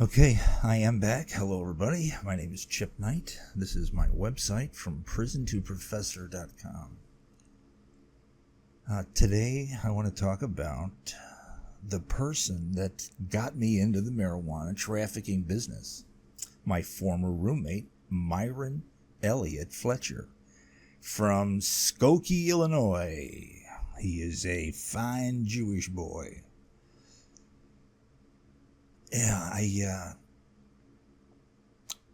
Okay, I am back. Hello, everybody. My name is Chip Knight. This is my website from prisontoprofessor.com. Today, I want to talk about the person that got me into the marijuana trafficking business. My former roommate, Myron Elliot Fletcher, from Skokie, Illinois. He is a fine Jewish boy. Yeah,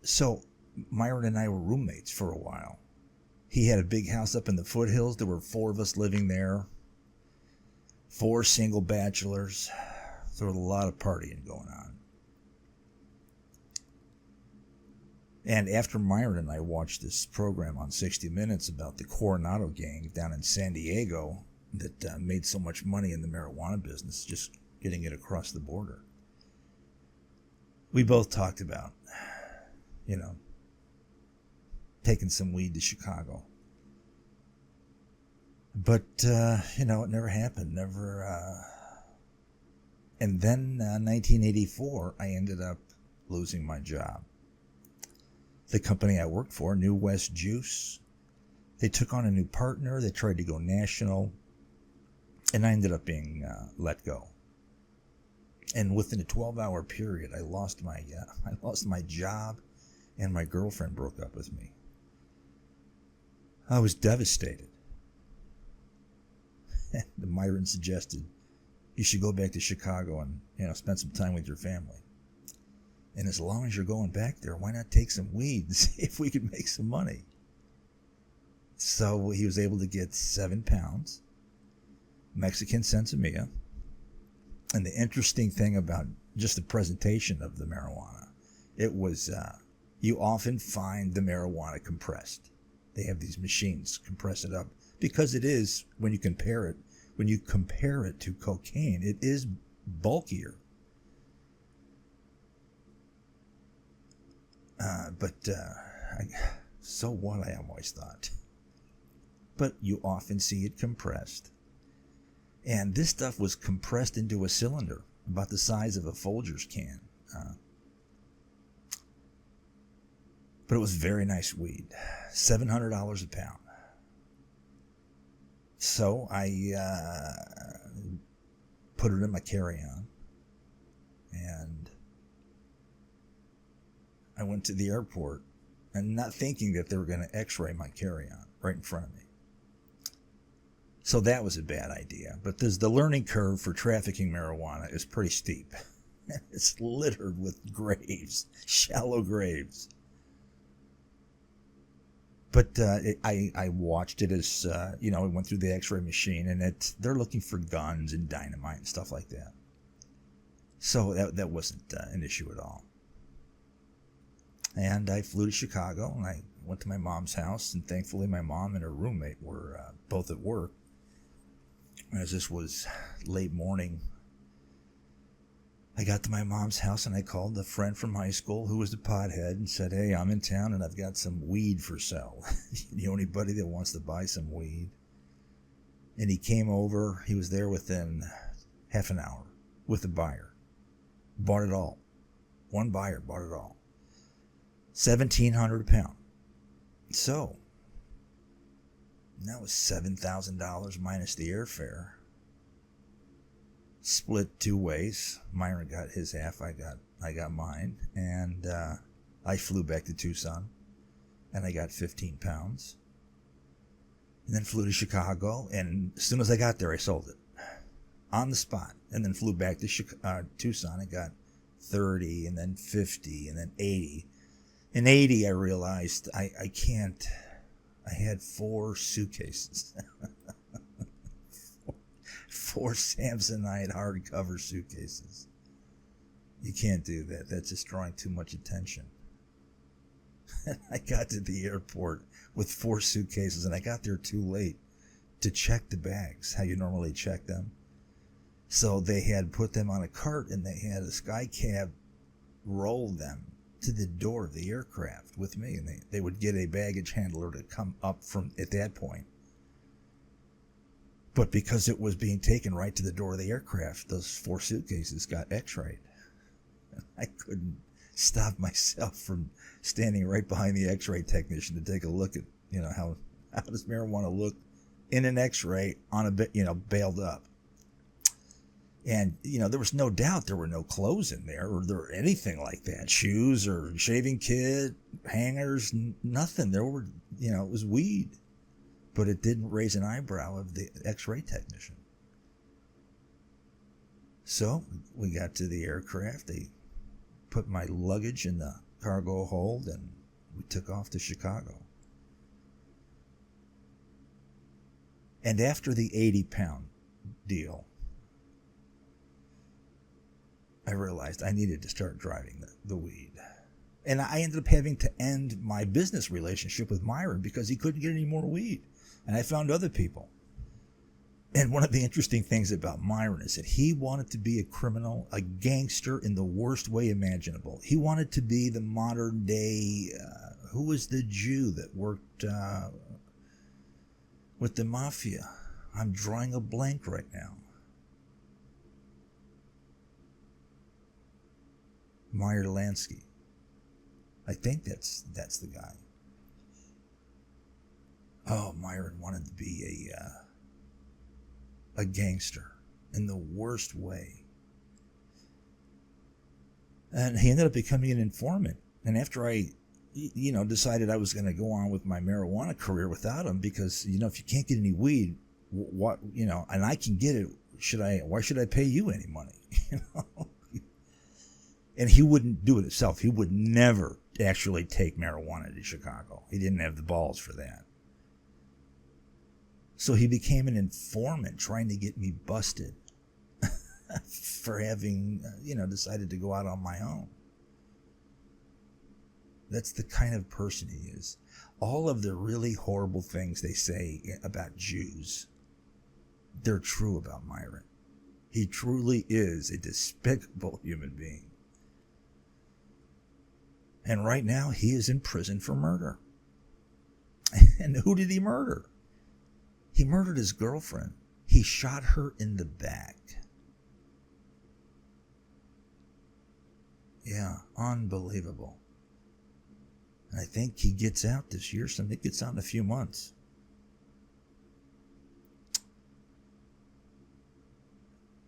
so Myron and I were roommates for a while. He had a big house up in the foothills. There were 4 of us living there, 4 single bachelors. There was a lot of partying going on. And after Myron and I watched this program on 60 Minutes about the Coronado gang down in San Diego that made so much money in the marijuana business, just getting it across the border, we both talked about, taking some weed to Chicago. But, it never happened. And then 1984, I ended up losing my job. The company I worked for, New West Juice, they took on a new partner. They tried to go national, and I ended up being let go. And within a 12-hour period, I lost my job, and my girlfriend broke up with me. I was devastated. And Myron suggested you should go back to Chicago and spend some time with your family. And as long as you're going back there, why not take some weed and see if we could make some money? So he was able to get 7 pounds, Mexican Sensimilla. And the interesting thing about just the presentation of the marijuana, it was, you often find the marijuana compressed. They have these machines compress it up because it is, when you compare it to cocaine, it is bulkier. So what, I always thought. But you often see it compressed. And this stuff was compressed into a cylinder about the size of a Folgers can. But it was very nice weed. $700 a pound. So I put it in my carry-on. And I went to the airport, and not thinking that they were going to x-ray my carry-on right in front of me. So that was a bad idea. But the learning curve for trafficking marijuana is pretty steep. It's littered with graves, shallow graves. But I watched it as, it went through the x-ray machine, and they're looking for guns and dynamite and stuff like that. So that wasn't an issue at all. And I flew to Chicago, and I went to my mom's house, and thankfully my mom and her roommate were both at work. As this was late morning, I got to my mom's house and I called a friend from high school who was a pothead and said, "Hey, I'm in town and I've got some weed for sale. You know anybody that wants to buy some weed?" And he came over. He was there within half an hour with a buyer. Bought it all. One buyer bought it all. $1,700 a pound. So that was $7,000 minus the airfare. Split 2 ways. Myron got his half. I got mine. And I flew back to Tucson, and I got 15 pounds. And then flew to Chicago, and as soon as I got there, I sold it on the spot. And then flew back to Tucson and got 30, and then 50, and then 80. In 80, I realized I can't. I had 4 suitcases. 4 Samsonite hardcover suitcases. You can't do that. That's just drawing too much attention. I got to the airport with 4 suitcases, and I got there too late to check the bags, how you normally check them. So they had put them on a cart, and they had a sky cab roll them to the door of the aircraft with me, and they would get a baggage handler to come up from at that point. But because it was being taken right to the door of the aircraft, those 4 suitcases got x-rayed. I couldn't stop myself from standing right behind the x-ray technician to take a look at, how does marijuana look in an x-ray on a bit, bailed up. And, there was no doubt there were no clothes in there or anything like that. Shoes or shaving kit, hangers, nothing. There were, it was weed. But it didn't raise an eyebrow of the x-ray technician. So we got to the aircraft. They put my luggage in the cargo hold and we took off to Chicago. And after the 80-pound deal, I realized I needed to start driving the weed. And I ended up having to end my business relationship with Myron because he couldn't get any more weed. And I found other people. And one of the interesting things about Myron is that he wanted to be a criminal, a gangster in the worst way imaginable. He wanted to be the modern day, who was the Jew that worked with the mafia? I'm drawing a blank right now. Meyer Lansky. I think that's the guy. Oh, Myron wanted to be a gangster in the worst way. And he ended up becoming an informant. And after I, decided I was going to go on with my marijuana career without him because, if you can't get any weed, what, and I can get it, why should I pay you any money? And he wouldn't do it himself. He would never actually take marijuana to Chicago. He didn't have the balls for that. So he became an informant trying to get me busted for having, decided to go out on my own. That's the kind of person he is. All of the really horrible things they say about Jews, they're true about Myron. He truly is a despicable human being. And right now, he is in prison for murder. And who did he murder? He murdered his girlfriend. He shot her in the back. Yeah, unbelievable. And I think he gets out this year. Something gets out in a few months.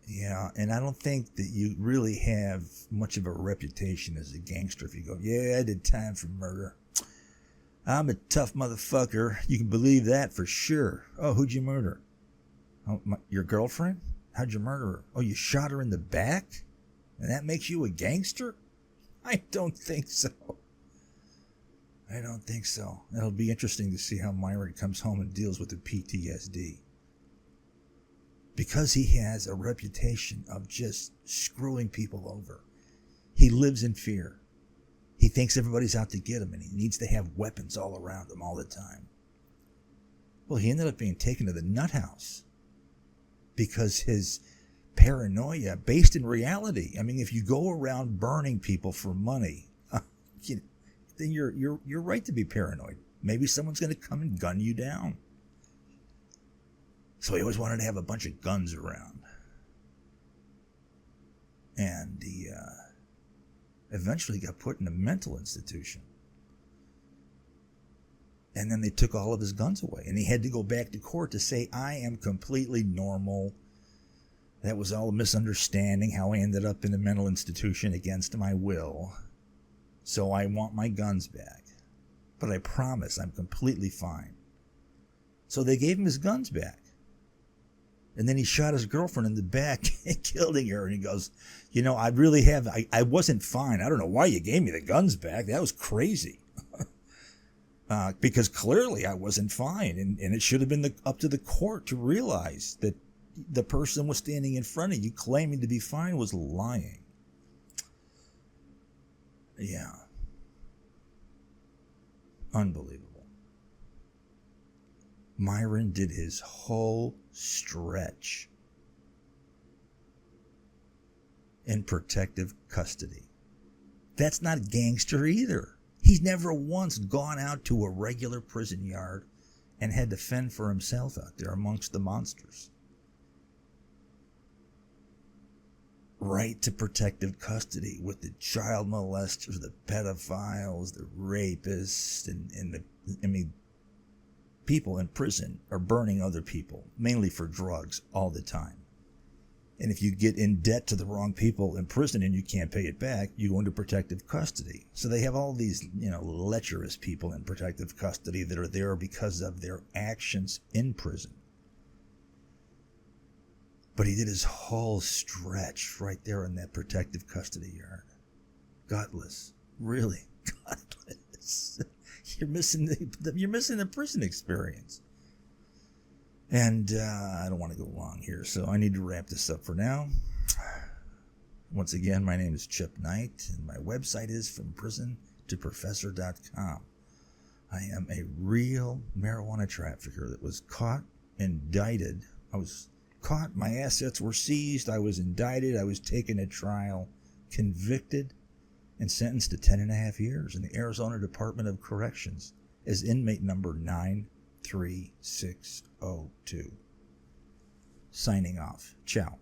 Yeah, and I don't think that you really have much of a reputation as a gangster if you go, yeah, I did time for murder. I'm a tough motherfucker. You can believe that for sure. Oh, who'd you murder? Oh, your girlfriend? How'd you murder her? Oh, you shot her in the back? And that makes you a gangster? I don't think so. I don't think so. It'll be interesting to see how Myron comes home and deals with the PTSD. Because he has a reputation of just screwing people over. He lives in fear. He thinks everybody's out to get him and he needs to have weapons all around him all the time. Well, he ended up being taken to the nut house because his paranoia, based in reality. I mean, if you go around burning people for money, then you're right to be paranoid. Maybe someone's going to come and gun you down. So he always wanted to have a bunch of guns around. And he eventually got put in a mental institution. And then they took all of his guns away. And he had to go back to court to say, I am completely normal. That was all a misunderstanding, how I ended up in a mental institution against my will. So I want my guns back. But I promise I'm completely fine. So they gave him his guns back. And then he shot his girlfriend in the back, killing her. And he goes, I wasn't fine. I don't know why you gave me the guns back. That was crazy. Because clearly I wasn't fine. And it should have been up to the court to realize that the person was standing in front of you claiming to be fine was lying. Yeah. Unbelievable. Myron did his whole stretch in protective custody. That's not gangster either. He's never once gone out to a regular prison yard and had to fend for himself out there amongst the monsters. right to protective custody with the child molesters, the pedophiles, the rapists, and people in prison are burning other people, mainly for drugs, all the time. And if you get in debt to the wrong people in prison and you can't pay it back, you go into protective custody. So they have all these, lecherous people in protective custody that are there because of their actions in prison. But he did his whole stretch right there in that protective custody yard. Gutless. Really gutless. You're missing the prison experience. And I don't want to go long here, so I need to wrap this up for now. Once again, my name is Chip Knight, and my website is FromPrisonToProfessor.com. I am a real marijuana trafficker that was caught, indicted. I was caught, my assets were seized, I was indicted, I was taken to trial, convicted, and sentenced to 10.5 years in the Arizona Department of Corrections as inmate number 93602. Signing off. Ciao.